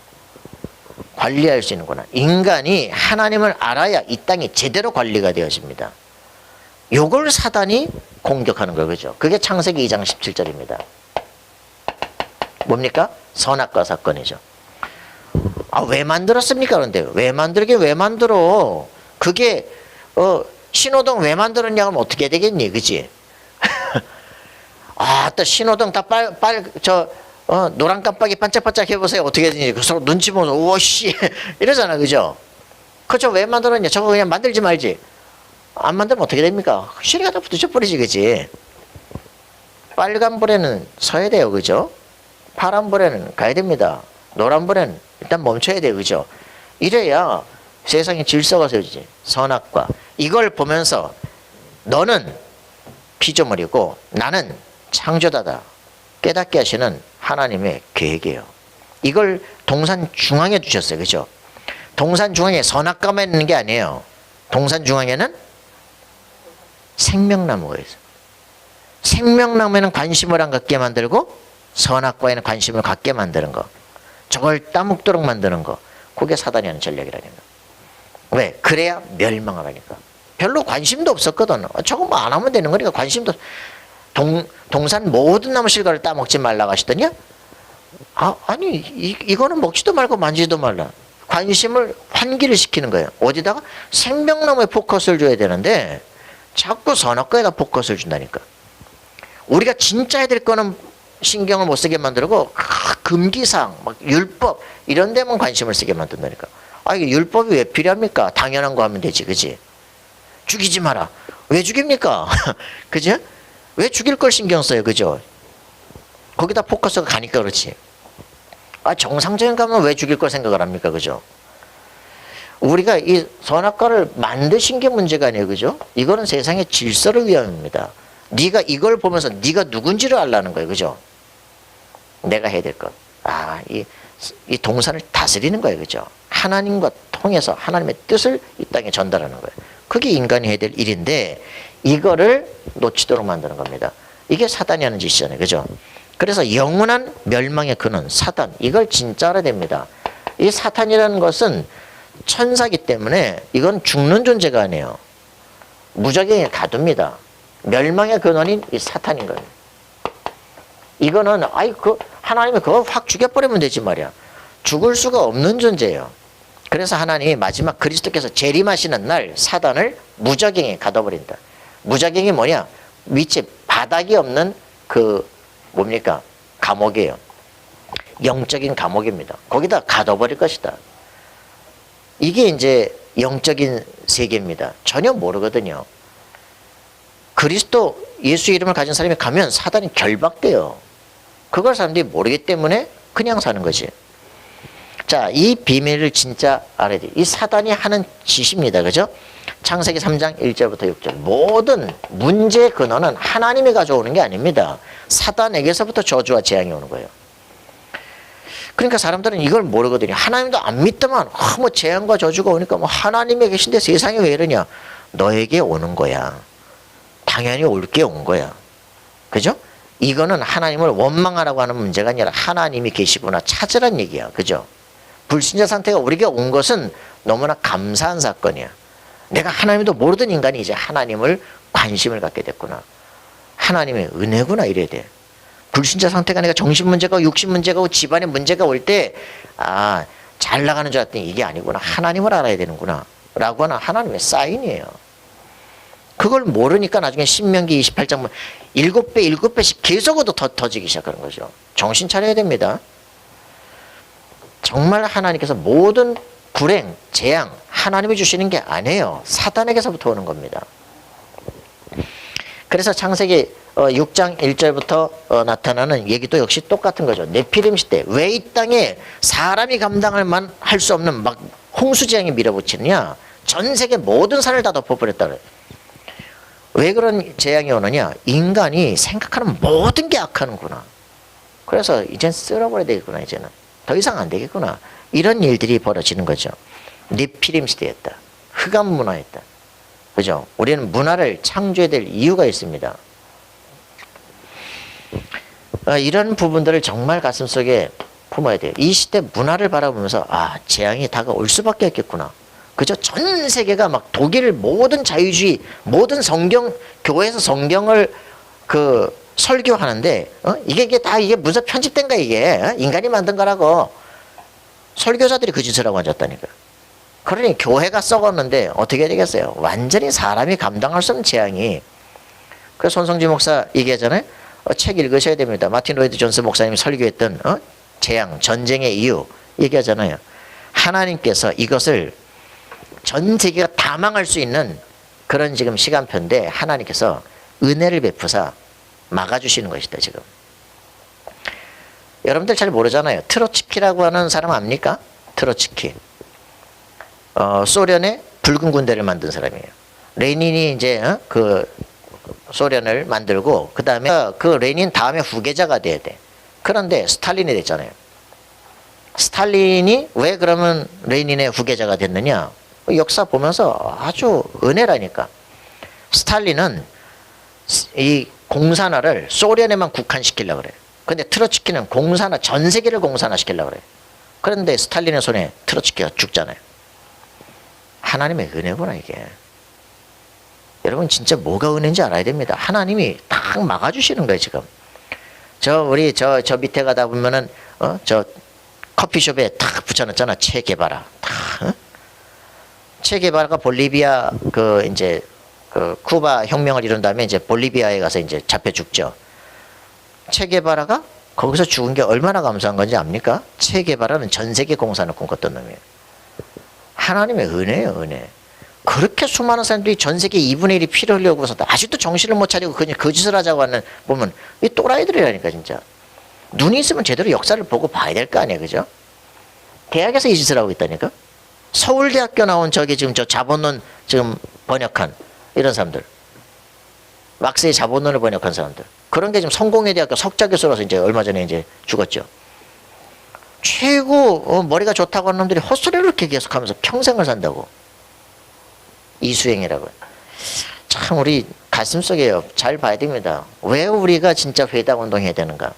관리할 수 있는 권한. 인간이 하나님을 알아야 이 땅이 제대로 관리가 되어집니다. 요걸 사단이 공격하는 거예요. 그죠? 그게 창세기 2장 17절입니다. 뭡니까? 선악과 사건이죠. 아, 왜 만들었습니까? 그런데 왜 만들긴 왜 만들어? 그게 신호등 왜 만들었냐 하면 어떻게 되겠니? 그지? 아, 또 신호등 다 노란 깜빡이 반짝반짝 해보세요. 어떻게 되는지. 그 서로 눈치 보면서, 오씨. 이러잖아. 그죠? 그죠? 왜 만들었냐? 저거 그냥 만들지 말지. 안 만들면 어떻게 됩니까? 시리가 다 부딪혀버리지. 그지? 빨간불에는 서야 돼요. 그죠? 파란불에는 가야 됩니다. 노란불에는 일단 멈춰야 돼요. 그죠? 이래야 세상에 질서가 세워지지. 선악과. 이걸 보면서 너는 피조물이고 나는 창조자다 깨닫게 하시는 하나님의 계획이에요. 이걸 동산 중앙에 두셨어요. 그죠? 동산 중앙에 선악과만 있는 게 아니에요. 동산 중앙에는 생명나무가 있어요. 생명나무에는 관심을 안 갖게 만들고 선악과에는 관심을 갖게 만드는 거. 저걸 따먹도록 만드는 거. 그게 사단이 하는 전략이라니까. 왜? 그래야 멸망을 하니까. 별로 관심도 없었거든. 저거 뭐 안 하면 되는 거니까 관심도. 동산 모든 나무 실과를 따먹지 말라고 하시더니 아니 이거는 먹지도 말고 만지지도 말라. 관심을 환기를 시키는 거예요. 어디다가? 생명나무에 포커스를 줘야 되는데 자꾸 선악과에다 포커스를 준다니까. 우리가 진짜 해야 될 거는 신경을 못 쓰게 만들고 금기사항, 막 율법 이런 데만 관심을 쓰게 만든다니까. 아, 이게 율법이 왜 필요합니까? 당연한 거 하면 되지. 그지? 죽이지 마라. 왜 죽입니까? 그죠? 왜 죽일 걸 신경 써요? 그죠? 거기다 포커스가 가니까 그렇지. 아, 정상적인 가면 왜 죽일 걸 생각을 합니까? 그죠? 우리가 이 선악과를 만드신 게 문제가 아니에요. 그죠? 이거는 세상의 질서를 위함입니다. 네가 이걸 보면서 네가 누군지를 알라는 거예요. 그죠? 내가 해야 될 것. 아, 이 동산을 다스리는 거예요. 그죠? 하나님과 통해서 하나님의 뜻을 이 땅에 전달하는 거예요. 그게 인간이 해야 될 일인데 이거를 놓치도록 만드는 겁니다. 이게 사단이 하는 짓이잖아요. 그죠? 그래서 영원한 멸망의 근원 사단, 이걸 진짜 알아야 됩니다. 이 사탄이라는 것은 천사기 때문에 이건 죽는 존재가 아니에요. 무적행에 가둡니다. 멸망의 근원인 이 사탄인 거예요. 이거는 하나님이 그거 확 죽여버리면 되지 말이야. 죽을 수가 없는 존재예요. 그래서 하나님이 마지막 그리스도께서 재림하시는 날 사단을 무적행에 가둬버린다. 무적행이 뭐냐? 밑에 바닥이 없는 뭡니까? 감옥이에요. 영적인 감옥입니다. 거기다 가둬버릴 것이다. 이게 이제 영적인 세계입니다. 전혀 모르거든요. 그리스도 예수 이름을 가진 사람이 가면 사단이 결박돼요. 그걸 사람들이 모르기 때문에 그냥 사는 거지. 자, 이 비밀을 진짜 알아야 돼요. 이 사단이 하는 짓입니다. 그죠? 창세기 3장 1절부터 6절. 모든 문제의 근원은 하나님이 가져오는 게 아닙니다. 사단에게서부터 저주와 재앙이 오는 거예요. 그러니까 사람들은 이걸 모르거든요. 하나님도 안 믿더만 뭐 재앙과 저주가 오니까 뭐 하나님이 계신데 세상이 왜 이러냐. 너에게 오는 거야. 당연히 올 게 온 거야. 그죠? 이거는 하나님을 원망하라고 하는 문제가 아니라 하나님이 계시구나 찾으란 얘기야. 그죠? 불신자 상태가 우리에게 온 것은 너무나 감사한 사건이야. 내가 하나님도 모르던 인간이 이제 하나님을 관심을 갖게 됐구나. 하나님의 은혜구나 이래야 돼. 불신자 상태가 내가 정신 문제가 육신 문제가 집안의 문제가 올 때 잘 나가는 줄 알았더니 이게 아니구나. 하나님을 알아야 되는구나 라고 하는 하나님의 사인이에요. 그걸 모르니까 나중에 신명기 28장 7배 7배씩 계속 더 터지기 시작하는 거죠. 정신 차려야 됩니다. 정말 하나님께서 모든 불행, 재앙 하나님이 주시는 게 아니에요. 사단에게서부터 오는 겁니다. 그래서 창세기 6장 1절부터 나타나는 얘기도 역시 똑같은 거죠. 네피림 시대. 왜 이 땅에 사람이 감당할 할 수 없는 막 홍수재앙이 밀어붙이느냐. 전 세계 모든 산을 다 덮어버렸다 그래요. 왜 그런 재앙이 오느냐. 인간이 생각하는 모든 게 악하는구나. 그래서 이젠 쓸어버려야 되겠구나. 이제는 더 이상 안 되겠구나. 이런 일들이 벌어지는 거죠. 네피림 시대였다. 흑암 문화였다. 그죠? 우리는 문화를 창조해야 될 이유가 있습니다. 이런 부분들을 정말 가슴속에 품어야 돼요. 이 시대 문화를 바라보면서 재앙이 다가올 수밖에 없겠구나. 그죠? 전 세계가 막 독일 모든 자유주의, 모든 성경, 교회에서 성경을 설교하는데, 이게 다 이게 문서 편집된 거야, 이게. 인간이 만든 거라고. 설교자들이 그 짓을 하고 앉았다니까. 그러니 교회가 썩었는데 어떻게 되겠어요? 완전히 사람이 감당할 수 없는 재앙이. 그래서 손성지 목사 얘기하잖아요. 책 읽으셔야 됩니다. 마틴 로이드 존스 목사님이 설교했던 재앙, 전쟁의 이유 얘기하잖아요. 하나님께서 이것을 전 세계가 다 망할 수 있는 그런 지금 시간표인데 하나님께서 은혜를 베푸사 막아주시는 것이다 지금. 여러분들 잘 모르잖아요. 트로츠키라고 하는 사람 압니까? 트로츠키. 소련의 붉은 군대를 만든 사람이에요. 레닌이 이제 소련을 만들고 그 다음에 그 레닌 다음에 후계자가 돼야 돼. 그런데 스탈린이 됐잖아요. 스탈린이 왜 그러면 레닌의 후계자가 됐느냐? 역사 보면서 아주 은혜라니까. 스탈린은 이 공산화를 소련에만 국한시키려고 그래요. 근데 트로츠키는 공산화, 전 세계를 공산화 시키려고 그래요. 그런데 스탈린의 손에 트로츠키가 죽잖아요. 하나님의 은혜구나 이게. 여러분 진짜 뭐가 은혜인지 알아야 됩니다. 하나님이 딱 막아주시는 거예요 지금. 우리 저 밑에 가다 보면은 저 커피숍에 탁 붙여놨잖아. 체 게바라. 체 게바라가 볼리비아 이제 쿠바 혁명을 이룬 다음에 이제 볼리비아에 가서 이제 잡혀 죽죠. 체 게바라가 거기서 죽은 게 얼마나 감사한 건지 압니까? 체 게바라는 전 세계 공산을 꿈꿨던 놈이에요. 하나님의 은혜예요, 은혜. 그렇게 수많은 사람들이 전 세계 2분의 1이 피를 흘려고서 아직도 정신을 못 차리고 그냥 거짓을 하자고 하는 보면 이 또라이들이라니까 진짜. 눈이 있으면 제대로 역사를 보고 봐야 될 거 아니에요, 그죠? 대학에서 이 짓을 하고 있다니까. 서울대학교 나온 지금 저 자본론 지금 번역한 이런 사람들, 막스의 자본론을 번역한 사람들, 그런 게 지금 성공회대학교 석좌 교수로서 이제 얼마 전에 이제 죽었죠. 최고 머리가 좋다고 하는 놈들이 헛소리를 이렇게 계속하면서 평생을 산다고. 이수행이라고. 참 우리 가슴속에 잘 봐야 됩니다. 왜 우리가 진짜 회당 운동해야 되는가?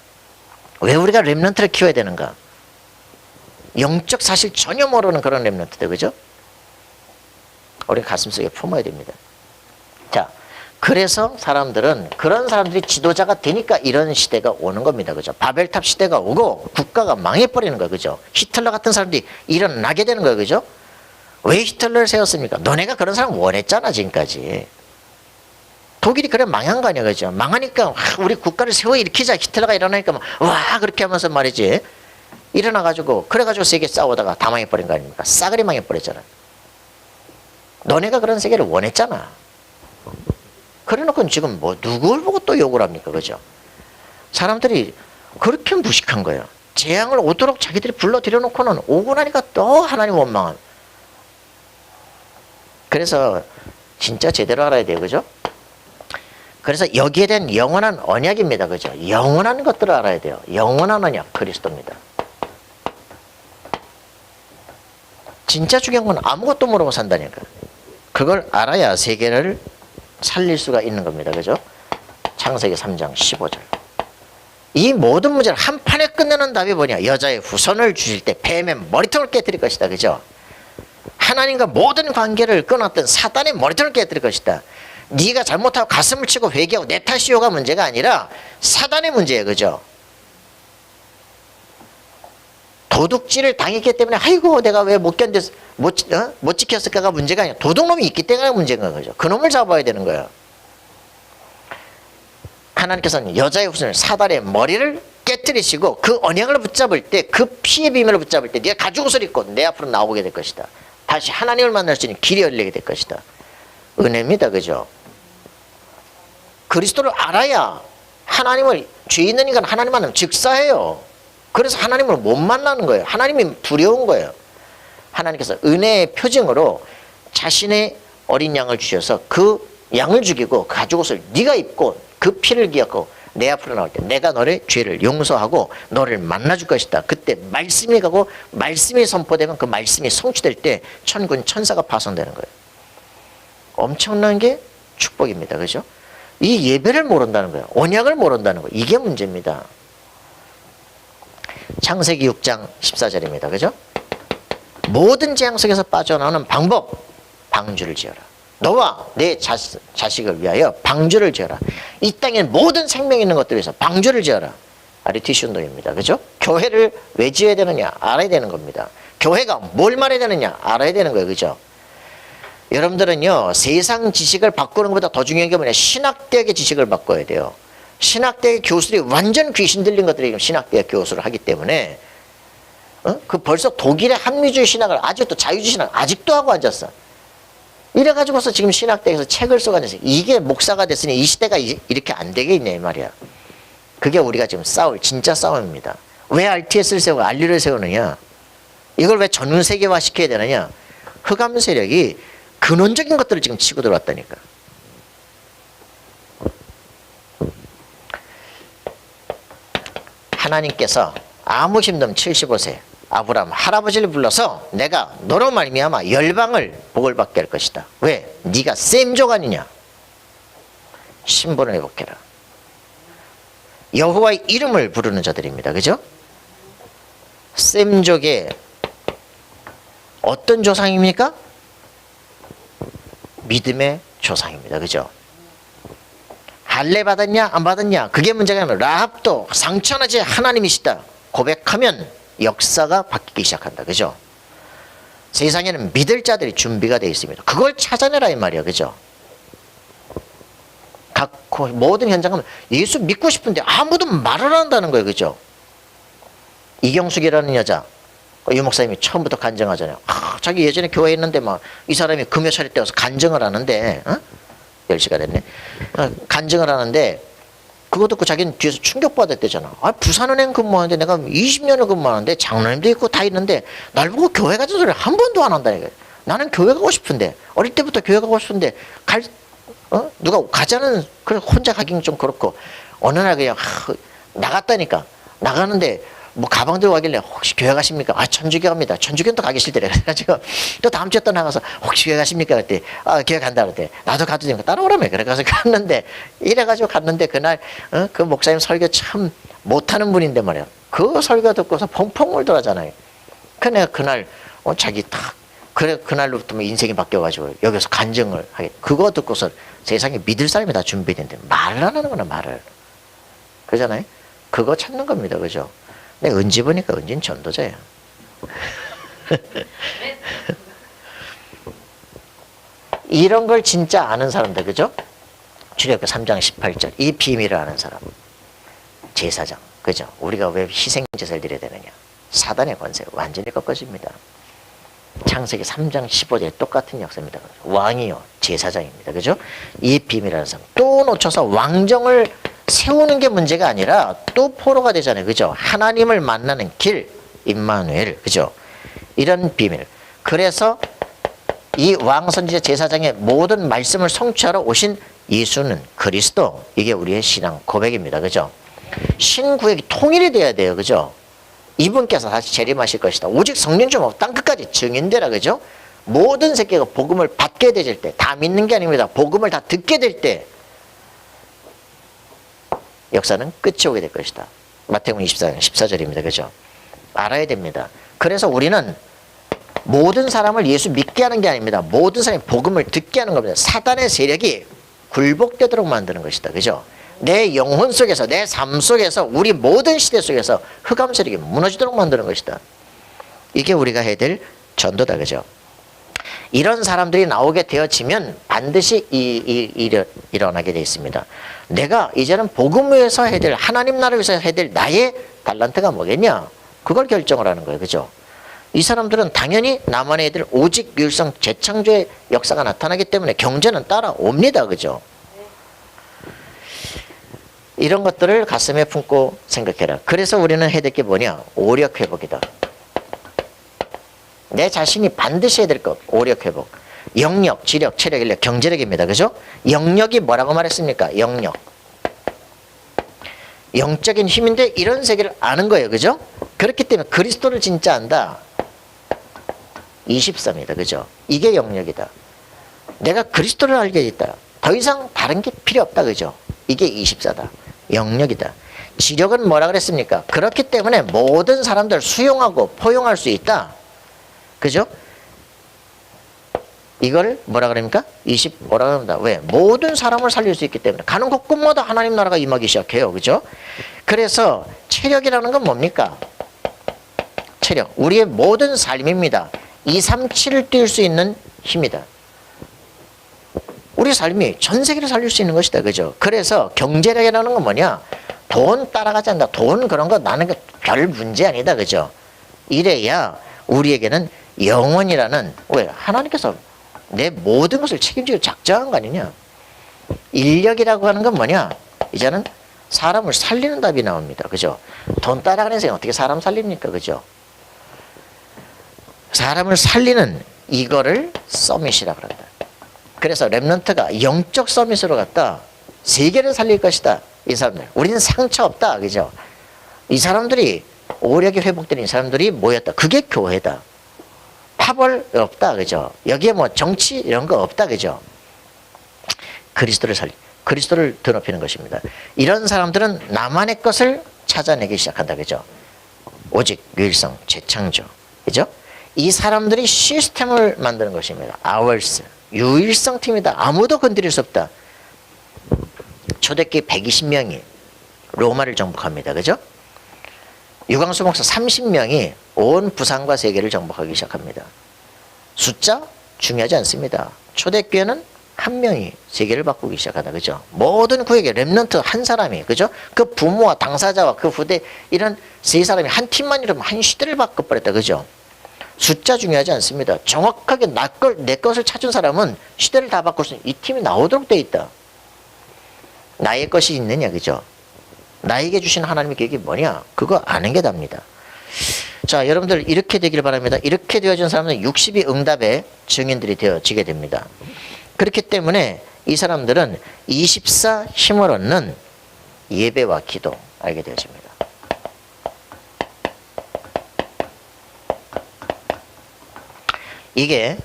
왜 우리가 렘넌트를 키워야 되는가? 영적 사실 전혀 모르는 그런 렘넌트들, 그죠? 우리 가슴속에 품어야 됩니다. 자, 그래서 그런 사람들이 지도자가 되니까 이런 시대가 오는 겁니다. 그죠? 바벨탑 시대가 오고 국가가 망해버리는 거예요. 그죠? 히틀러 같은 사람들이 일어나게 되는 거예요. 그죠? 왜 히틀러를 세웠습니까? 너네가 그런 사람 원했잖아, 지금까지. 독일이 그래 망한 거 아니야, 그죠? 망하니까 우리 국가를 세워 일으키자. 히틀러가 일어나니까 와 그렇게 하면서 말이지. 일어나가지고 그래가지고 세계 싸우다가 다 망해버린 거 아닙니까? 싸그리 망해버렸잖아. 너네가 그런 세계를 원했잖아. 그래놓고 지금 누굴 보고 또 욕을 합니까, 그죠? 사람들이 그렇게 무식한 거예요. 재앙을 오도록 자기들이 불러들여놓고는 오고 나니까 또 하나님 원망한. 그래서 진짜 제대로 알아야 돼요, 그죠? 그래서 여기에 대한 영원한 언약입니다, 그죠? 영원한 것들을 알아야 돼요. 영원한 언약, 그리스도입니다. 진짜 중요한 건 아무것도 모르고 산다니까. 그걸 알아야 세계를 살릴 수가 있는 겁니다, 그죠? 창세기 3장 15절. 이 모든 문제를 한 판에 끝내는 답이 뭐냐? 여자의 후손을 주실 때 뱀의 머리통을 깨뜨릴 것이다, 그죠? 하나님과 모든 관계를 끊었던 사단의 머리통을 깨뜨릴 것이다. 네가 잘못하고 가슴을 치고 회개하고 내 탓이요가 문제가 아니라 사단의 문제예요, 그죠? 도둑질을 당했기 때문에 아이고 내가 왜 못 지켰을까가 문제가 아니라 도둑놈이 있기 때문에 문제인 거예요, 그죠? 그놈을 잡아야 되는 거예요. 하나님께서는 여자의 후손을 사단의 머리를 깨뜨리시고 그 언약을 붙잡을 때, 그 피의 비밀을 붙잡을 때 네가 가죽 옷을 입고 내 앞으로 나오게 될 것이다. 다시 하나님을 만날 수 있는 길이 열리게 될 것이다. 은혜입니다, 그죠? 그리스도를 알아야 하나님을, 죄 있는 인간 하나님 만나면 즉사해요. 그래서 하나님을 못 만나는 거예요. 하나님이 두려운 거예요. 하나님께서 은혜의 표징으로 자신의 어린 양을 주셔서 그 양을 죽이고 가죽 옷을 네가 입고 그 피를 기억하고 내 앞으로 나올 때 내가 너의 죄를 용서하고 너를 만나줄 것이다. 그때 말씀이 가고 말씀이 선포되면 그 말씀이 성취될 때 천군 천사가 파송되는 거예요. 엄청난 게 축복입니다, 그죠? 이 예배를 모른다는 거예요. 언약을 모른다는 거예요. 이게 문제입니다. 창세기 6장 14절입니다. 그죠? 모든 재앙 속에서 빠져나오는 방법, 방주를 지어라. 너와 내 자식을 위하여 방주를 지어라. 이 땅에 모든 생명 있는 것들 위해서 방주를 지어라. 아리티시 운동입니다. 그죠? 교회를 왜 지어야 되느냐? 알아야 되는 겁니다. 교회가 뭘 말해야 되느냐? 알아야 되는 거예요. 그죠? 여러분들은요, 세상 지식을 바꾸는 것보다 더 중요한 게 뭐냐? 신학대학의 지식을 바꿔야 돼요. 신학대의 교수들이 완전 귀신 들린 것들이 신학대학 교수를 하기 때문에 그 벌써 독일의 합리주의 신학을 아직도 자유주의 신학 아직도 하고 앉았어. 이래가지고서 지금 신학대에서 책을 써가 앉았어. 이게 목사가 됐으니 이 시대가 이렇게 안 되게 있냐 이 말이야. 그게 우리가 지금 싸울 진짜 싸움입니다. 왜 RTS를 세우고 알리를 세우느냐? 이걸 왜 전 세계화 시켜야 되느냐? 흑암 세력이 근원적인 것들을 지금 치고 들어왔다니까. 하나님께서 아무 힘든 75세 아브라함 할아버지를 불러서 내가 너로 말미암아 열방을 복을 받게 할 것이다. 왜? 네가 셈족 아니냐? 신분을 회복해라. 여호와의 이름을 부르는 자들입니다. 그죠? 셈족의 어떤 조상입니까? 믿음의 조상입니다. 그죠? 할례 받았냐 안 받았냐 그게 문제가 아니라 라합도 상처나지 하나님이시다 고백하면 역사가 바뀌기 시작한다. 그죠? 세상에는 믿을 자들이 준비가 되어 있습니다. 그걸 찾아내라 이 말이야. 그죠? 모든 현장은 예수 믿고 싶은데 아무도 말을 안 한다는 거예요. 그죠? 이경숙이라는 여자 유 목사님이 처음부터 간증하잖아요. 자기 예전에 교회에 있는데 막 이 사람이 금요 차릴 때 와서 간증을 하는데 10시가 됐네. 간증을 하는데 그거 듣고 자기는 뒤에서 충격받았대잖아. 부산은행 근무하는데 내가 20년을 근무하는데 장로님도 있고 다 있는데 날 보고 교회 가자는 소리를 한 번도 안 한다니까. 나는 교회 가고 싶은데 어릴 때부터 교회 가고 싶은데 누가 가자는 그래 혼자 가기는 좀 그렇고 어느 날 그냥 나갔다니까. 나가는데 뭐 가방 들고 가길래 혹시 교회 가십니까? 천주교 갑니다. 천주교는 또 가기 싫더래. 그래가지고 또 다음 주에 또 나가서 혹시 교회 가십니까? 그랬더니 교회 간다 그랬더니 나도 가도 되니까 따라오라며. 그래가지고 갔는데 이래가지고 갔는데 그날 그 목사님 설교 참 못하는 분인데 말이야. 그 설교 듣고서 펑펑 울더라잖아요. 그 내가 그날 자기 딱 그래 그날로부터 뭐 인생이 바뀌어가지고 여기서 간증을 하게. 그거 듣고서 세상에 믿을 사람이 다 준비된대. 말을 안 하는구나 말을. 그러잖아요. 그거 찾는 겁니다. 그죠? 내가 은지 보니까 은지는 전도자야. 이런 걸 진짜 아는 사람들, 그죠? 출애굽기 3장 18절 이 비밀을 아는 사람 제사장, 그죠? 우리가 왜 희생제사를 드려야 되느냐? 사단의 권세가 완전히 꺾어집니다. 창세기 3장 15절에 똑같은 역사입니다. 왕이요 제사장입니다. 그죠? 이 비밀을 아는 사람 또 놓쳐서 왕정을 세우는 게 문제가 아니라 또 포로가 되잖아요. 그죠? 하나님을 만나는 길, 임마누엘. 그죠? 이런 비밀. 그래서 이 왕선지자 제사장의 모든 말씀을 성취하러 오신 예수는 그리스도. 이게 우리의 신앙 고백입니다. 그죠? 신구역이 통일이 돼야 돼요. 그죠? 이분께서 다시 재림하실 것이다. 오직 성령 좀 땅 끝까지 증인되라. 그죠? 모든 새끼가 복음을 받게 되질 때, 다 믿는 게 아닙니다. 복음을 다 듣게 될 때 역사는 끝이 오게 될 것이다. 마태복음 24장 14절입니다. 그죠? 알아야 됩니다. 그래서 우리는 모든 사람을 예수 믿게 하는 게 아닙니다. 모든 사람이 복음을 듣게 하는 겁니다. 사단의 세력이 굴복되도록 만드는 것이다. 그죠? 내 영혼 속에서 내 삶 속에서 우리 모든 시대 속에서 흑암 세력이 무너지도록 만드는 것이다. 이게 우리가 해야 될 전도다. 그죠? 이런 사람들이 나오게 되어지면 반드시 일어나게 되어 있습니다. 내가 이제는 복음을 위해서 해야 될, 하나님 나라를 위해서 해야 될 나의 달란트가 뭐겠냐? 그걸 결정을 하는 거예요. 그죠? 이 사람들은 당연히 나만의 애들 오직 율성 재창조의 역사가 나타나기 때문에 경제는 따라옵니다. 그죠? 이런 것들을 가슴에 품고 생각해라. 그래서 우리는 해야 될 게 뭐냐? 오력 회복이다. 내 자신이 반드시 해야 될 것, 오력 회복. 영력, 지력, 체력, 인력, 경제력입니다. 그죠? 영력이 뭐라고 말했습니까? 영력. 영적인 힘인데 이런 세계를 아는 거예요. 그죠? 그렇기 때문에 그리스도를 진짜 안다. 24입니다. 그죠? 이게 영력이다. 내가 그리스도를 알게 됐다. 더 이상 다른 게 필요 없다. 그죠? 이게 24다. 영력이다. 지력은 뭐라 그랬습니까? 그렇기 때문에 모든 사람들 수용하고 포용할 수 있다. 그죠? 이걸 뭐라 그럽니까? 25라 그럽니다. 왜? 모든 사람을 살릴 수 있기 때문에 가는 곳곳마다 하나님 나라가 임하기 시작해요. 그죠? 그래서 체력이라는 건 뭡니까? 체력. 우리의 모든 삶입니다. 2, 3, 7을 뛸 수 있는 힘이다. 우리 삶이 전 세계를 살릴 수 있는 것이다. 그죠? 그래서 경제력이라는 건 뭐냐? 돈 따라가지 않는다. 돈 그런 거 나는 별 문제 아니다. 그죠? 이래야 우리에게는 영원이라는, 왜? 하나님께서 내 모든 것을 책임지고 작정한 거 아니냐? 인력이라고 하는 건 뭐냐? 이제는 사람을 살리는 답이 나옵니다. 그죠? 돈 따라가는 인생 어떻게 사람 살립니까? 그죠? 사람을 살리는 이거를 서밋이라고 합니다. 그래서 렘넌트가 영적 서밋으로 갔다. 세계를 살릴 것이다. 이 사람들. 우리는 상처 없다. 그죠? 이 사람들이 오력이 회복되는 이 사람들이 모였다. 그게 교회다. 파벌 없다. 그죠? 여기에 뭐 정치 이런 거 없다. 그죠? 그리스도를 드높이는 것입니다. 이런 사람들은 나만의 것을 찾아내기 시작한다. 그죠? 오직 유일성, 재창조. 그죠? 이 사람들이 시스템을 만드는 것입니다. ours. 유일성 팀이다. 아무도 건드릴 수 없다. 초대교회 120명이 로마를 정복합니다. 그죠? 유광수 목사 30명이 온 부산과 세계를 정복하기 시작합니다. 숫자 중요하지 않습니다. 초대교회는 한 명이 세계를 바꾸기 시작하다. 그죠? 모든 구역에 렘넌트 한 사람이, 그죠? 그 부모와 당사자와 그 후대, 이런 세 사람이 한 팀만 이러면 한 시대를 바꿔버렸다. 그죠? 숫자 중요하지 않습니다. 정확하게 내 것을 찾은 사람은 시대를 다 바꿀 수 있는 이 팀이 나오도록 돼 있다. 나의 것이 있느냐. 그죠? 나에게 주신 하나님의 계획이 뭐냐? 그거 아는 게 답니다. 자, 여러분들 이렇게 되기를 바랍니다. 이렇게 되어진 사람은 60이 응답의 증인들이 되어지게 됩니다. 그렇기 때문에 이 사람들은 24 힘을 얻는 예배와 기도 알게 되어집니다. 이게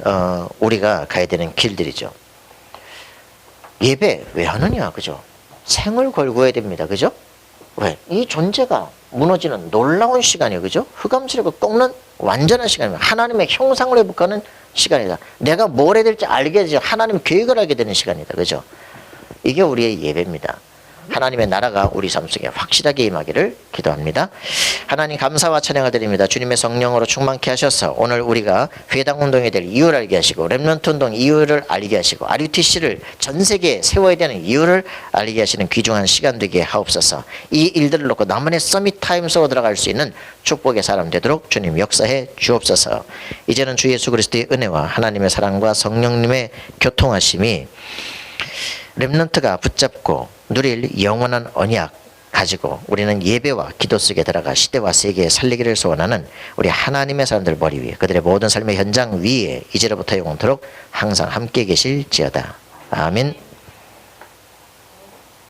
우리가 가야 되는 길들이죠. 예배 왜 하느냐. 그죠? 생을 걸고 해야 됩니다. 그죠? 왜? 이 존재가 무너지는 놀라운 시간이에요. 그죠? 흑암스럽고 꺾는 완전한 시간입니다. 하나님의 형상을 회복하는 시간이다. 내가 뭘 해야 될지 알게 되죠. 하나님 계획을 알게 되는 시간이다. 그죠? 이게 우리의 예배입니다. 하나님의 나라가 우리 삶 속에 확실하게 임하기를 기도합니다. 하나님 감사와 찬양을 드립니다. 주님의 성령으로 충만케 하셔서 오늘 우리가 회당 운동에 대한 이유를 알게 하시고 렘넌트 운동 이유를 알게 하시고 RUTC를 전 세계에 세워야 되는 이유를 알게 하시는 귀중한 시간 되게 하옵소서. 이 일들을 놓고 나만의 서밋 타임 속으로 들어갈 수 있는 축복의 사람 되도록 주님 역사해 주옵소서. 이제는 주 예수 그리스도의 은혜와 하나님의 사랑과 성령님의 교통하심이 렘넌트가 붙잡고 누릴 영원한 언약 가지고 우리는 예배와 기도 속에 들어가 시대와 세계에 살리기를 소원하는 우리 하나님의 사람들 머리 위에 그들의 모든 삶의 현장 위에 이제로부터 영원토록 항상 함께 계실지어다. 아멘.